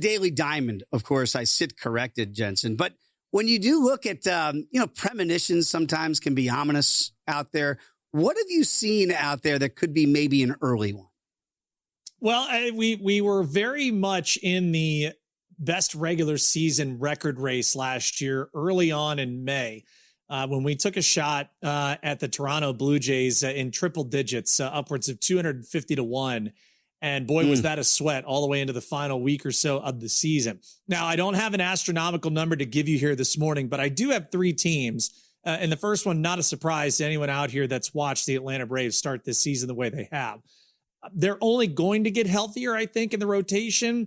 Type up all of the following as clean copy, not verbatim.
Daily Diamond, of course, I sit corrected, Jensen. But when you do look at, premonitions sometimes can be ominous out there. What have you seen out there that could be maybe an early one? Well, we were very much in the best regular season record race last year, early on in May, when we took a shot at the Toronto Blue Jays in triple digits, upwards of 250-1. And boy, was that a sweat all the way into the final week or so of the season. Now, I don't have an astronomical number to give you here this morning, but I do have three teams. And the first one, not a surprise to anyone out here that's watched the Atlanta Braves start this season the way they have. They're only going to get healthier, I think, in the rotation.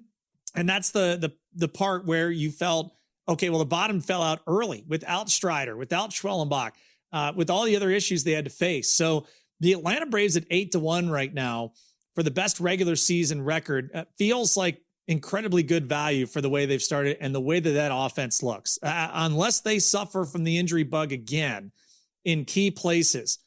And that's the part where you felt, okay, well, the bottom fell out early without Strider, without Schwellenbach, with all the other issues they had to face. So the Atlanta Braves at 8-1 right now for the best regular season record feels like incredibly good value for the way they've started and the way that offense looks. Unless they suffer from the injury bug again in key places.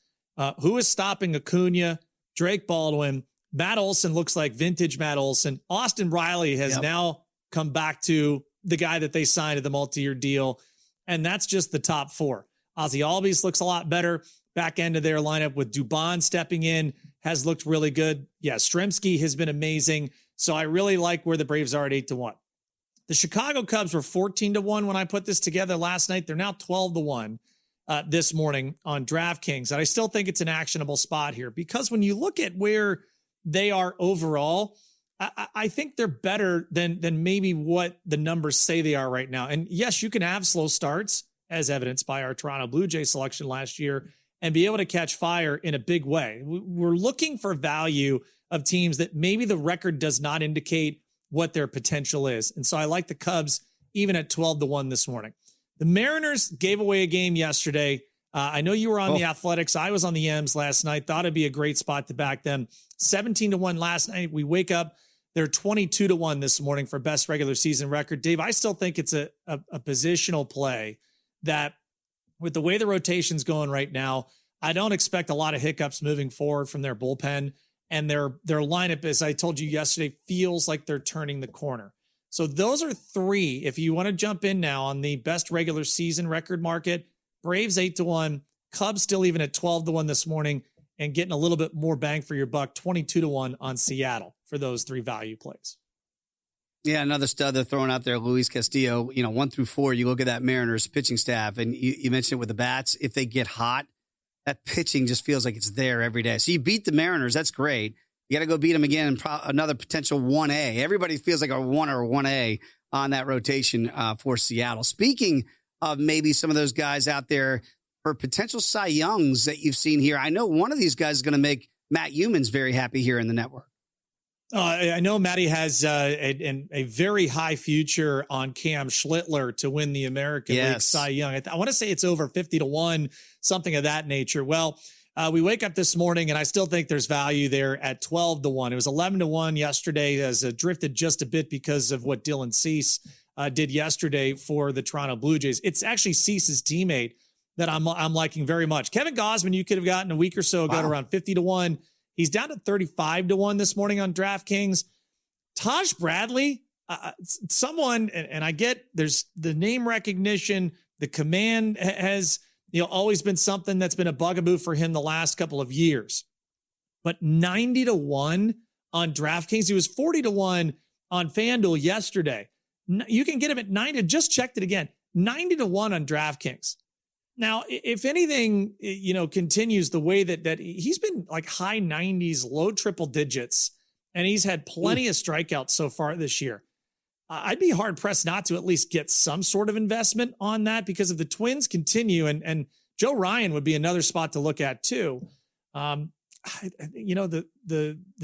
Who is stopping Acuna, Drake Baldwin? Matt Olson looks like vintage Matt Olson. Austin Riley has now come back to the guy that they signed at the multi-year deal. And that's just the top four. Ozzie Albies looks a lot better. Back end of their lineup with Dubon stepping in has looked really good. Yeah, Stremski has been amazing. So I really like where the Braves are at 8-1. The Chicago Cubs were 14-1 when I put this together last night. They're now 12-1 this morning on DraftKings. And I still think it's an actionable spot here because when you look at where they are overall, I think they're better than maybe what the numbers say they are right now. And yes, you can have slow starts as evidenced by our Toronto Blue Jays selection last year and be able to catch fire in a big way. We're looking for value of teams that maybe the record does not indicate what their potential is. And so I like the Cubs even at 12-1 this morning. The Mariners gave away a game yesterday. I know you were on the Athletics. I was on the M's last night. Thought it'd be a great spot to back them. 17-1 last night. We wake up, they're 22-1 this morning for best regular season record. Dave, I still think it's a positional play that with the way the rotation's going right now, I don't expect a lot of hiccups moving forward from their bullpen. And their lineup, as I told you yesterday, feels like they're turning the corner. So those are three. If you want to jump in now on the best regular season record market, Braves 8-1, Cubs still even at 12-1 this morning, and getting a little bit more bang for your buck, 22-1 on Seattle for those three value plays. Yeah, another stud they're throwing out there, Luis Castillo. 1 through 4, you look at that Mariners pitching staff, and you mentioned it with the bats. If they get hot, that pitching just feels like it's there every day. So you beat the Mariners, that's great. You got to go beat them again in another potential 1A. Everybody feels like a 1 or a 1A on that rotation for Seattle. Speaking of maybe some of those guys out there for potential Cy Youngs that you've seen here, I know one of these guys is going to make Matt Humans very happy here in the network. I know Matty has a very high future on Cam Schlittler to win the American League Cy Young. I want to say it's over 50-1, something of that nature. Well, we wake up this morning, and I still think there's value there at 12-1. It was 11-1 yesterday, as drifted just a bit because of what Dylan Cease did yesterday for the Toronto Blue Jays. It's actually Cease's teammate that I'm liking very much. Kevin Gausman, you could have gotten a week or so ago at around 50-1. He's down to 35-1 this morning on DraftKings. Taj Bradley, someone, and I get there's the name recognition, the command has always been something that's been a bugaboo for him the last couple of years. But 90-1 on DraftKings. He was 40-1 on FanDuel yesterday. You can get him at 90. Just checked it again. 90-1 on DraftKings. Now, if anything, continues the way that he's been like high 90s, low triple digits, and he's had plenty of strikeouts so far this year. I'd be hard pressed not to at least get some sort of investment on that, because if the Twins continue, and Joe Ryan would be another spot to look at too. The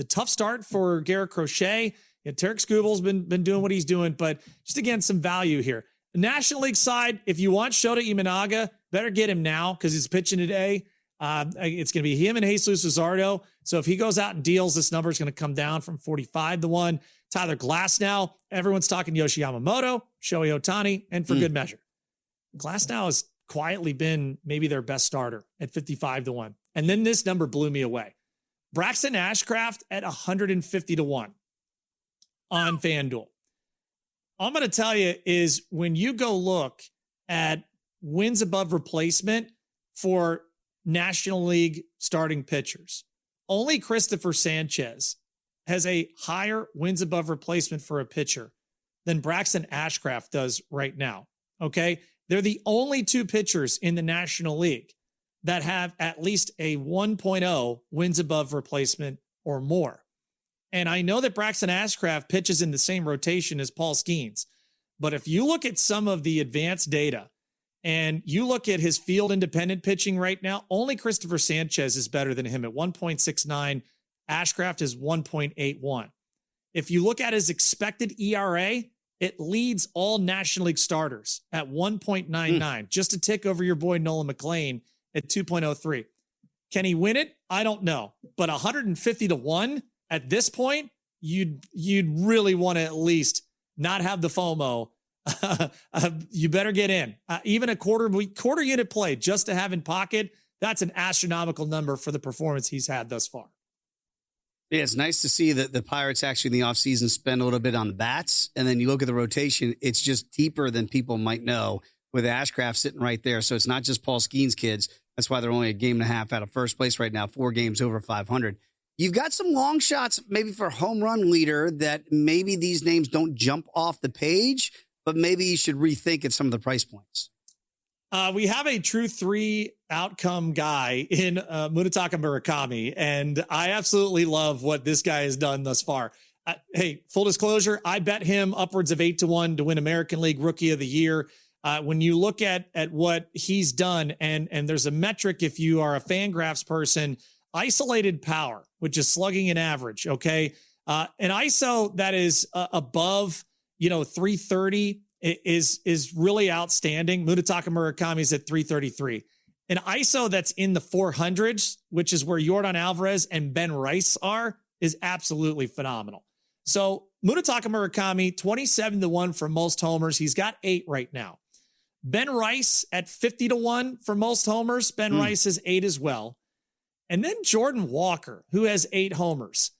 tough start for Garrett Crochet. Tarek Skubal's been doing what he's doing, but just again, some value here. The National League side, if you want Shota Imanaga, better get him now because he's pitching today. It's going to be him and Jesus Luzardo. So if he goes out and deals, this number is going to come down from 45-1. Tyler Glasnow, everyone's talking Yoshi Yamamoto, Shohei Ohtani, and for good measure. Glasnow has quietly been maybe their best starter at 55-1. And then this number blew me away. Braxton Ashcraft at 150-1 on FanDuel. I'm going to tell you is when you go look at wins above replacement for National League starting pitchers, only Christopher Sanchez has a higher wins above replacement for a pitcher than Braxton Ashcraft does right now. Okay. They're the only two pitchers in the National League that have at least a 1.0 wins above replacement or more. And I know that Braxton Ashcraft pitches in the same rotation as Paul Skeens, but if you look at some of the advanced data and you look at his field independent pitching right now, only Christopher Sanchez is better than him at 1.69. Ashcraft is 1.81. If you look at his expected ERA, it leads all National League starters at 1.99, just a tick over your boy Nolan McLean at 2.03. Can he win it? I don't know, but 150-1 at this point, you'd really want to at least not have the FOMO. You better get in. Even a quarter unit play just to have in pocket, that's an astronomical number for the performance he's had thus far. Yeah, it's nice to see that the Pirates actually in the offseason spend a little bit on the bats. And then you look at the rotation, it's just deeper than people might know with Ashcraft sitting right there. So it's not just Paul Skeens' kids. That's why they're only a game and a half out of first place right now, 4 games over 500. You've got some long shots maybe for home run leader that maybe these names don't jump off the page, but maybe you should rethink at some of the price points. We have a true 3 outcome guy in Munetaka Murakami, and I absolutely love what this guy has done thus far. Hey, full disclosure, I bet him upwards of 8-1 to win American League Rookie of the Year. When you look at what he's done, and there's a metric if you are a Fangraphs person, isolated power, which is slugging an average, okay? An ISO that is above, 330 is really outstanding. Munetaka Murakami's at 333. An ISO that's in the 400s, which is where Yordan Alvarez and Ben Rice are, is absolutely phenomenal. So Munetaka Murakami, 27-1 for most homers. He's got 8 right now. Ben Rice at 50-1 for most homers. Ben Rice is 8 as well. And then Jordan Walker, who has 8 homers.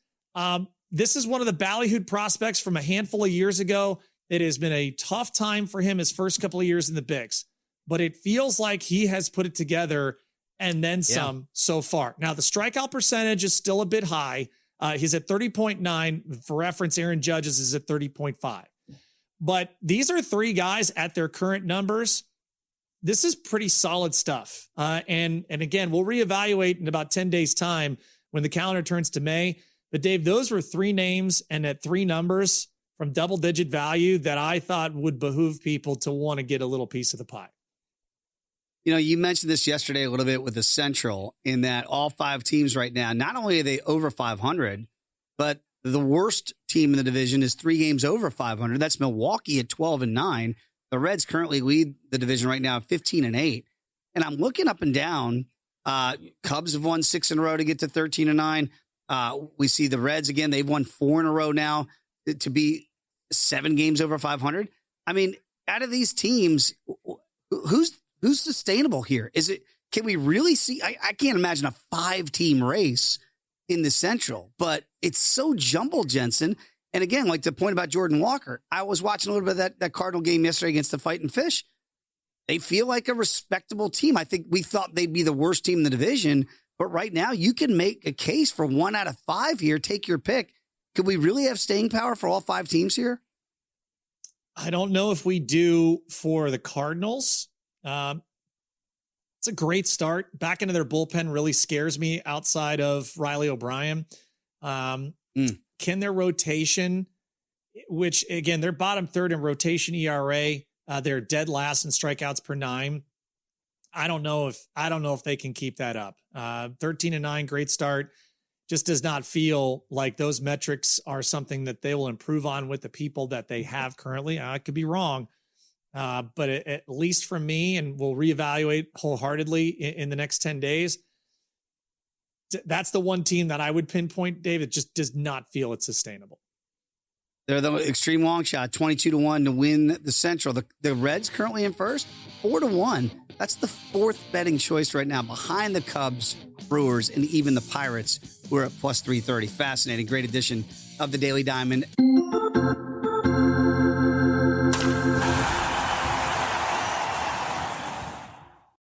This is one of the ballyhooed prospects from a handful of years ago. It has been a tough time for him his first couple of years in the bigs, but it feels like he has put it together and then some so far. Now, the strikeout percentage is still a bit high. He's at 30.9. For reference, Aaron Judge's is at 30.5. But these are 3 guys at their current numbers. This is pretty solid stuff. And again, we'll reevaluate in about 10 days' time when the calendar turns to May. But Dave, those were 3 names and at 3 numbers from double-digit value that I thought would behoove people to want to get a little piece of the pie. You mentioned this yesterday a little bit with the Central in that all 5 teams right now, not only are they over 500, but the worst team in the division is 3 games over 500. That's Milwaukee at 12-9. The Reds currently lead the division right now at 15-8. And I'm looking up and down. Cubs have won 6 in a row to get to 13-9. We see the Reds again. They've won 4 in a row now to be 7 games over 500. I mean, out of these teams, who's sustainable here? Can we really see? I can't imagine a 5-team race in the Central, but it's so jumbled, Jensen. And again, like the point about Jordan Walker, I was watching a little bit of that Cardinal game yesterday against the Fighting Fish. They feel like a respectable team. I think we thought they'd be the worst team in the division, but right now you can make a case for 1 out of 5 here. Take your pick. Could we really have staying power for all 5 teams here? I don't know if we do for the Cardinals. It's a great start. Back into their bullpen really scares me outside of Riley O'Brien. Can their rotation, which again, they're bottom 3rd in rotation ERA. They're dead last in strikeouts per 9. I don't know if they can keep that up. 13-9, great start. Just does not feel like those metrics are something that they will improve on with the people that they have currently. I could be wrong. But at least from me, and we'll reevaluate wholeheartedly in the next 10 days. That's the one team that I would pinpoint, Dave. It just does not feel it's sustainable. They're the extreme long shot, 22-1 to win the Central. The Reds currently in first, 4-1. That's the 4th betting choice right now, behind the Cubs, Brewers, and even the Pirates, who are at plus 330. Fascinating. Great edition of the Daily Diamond.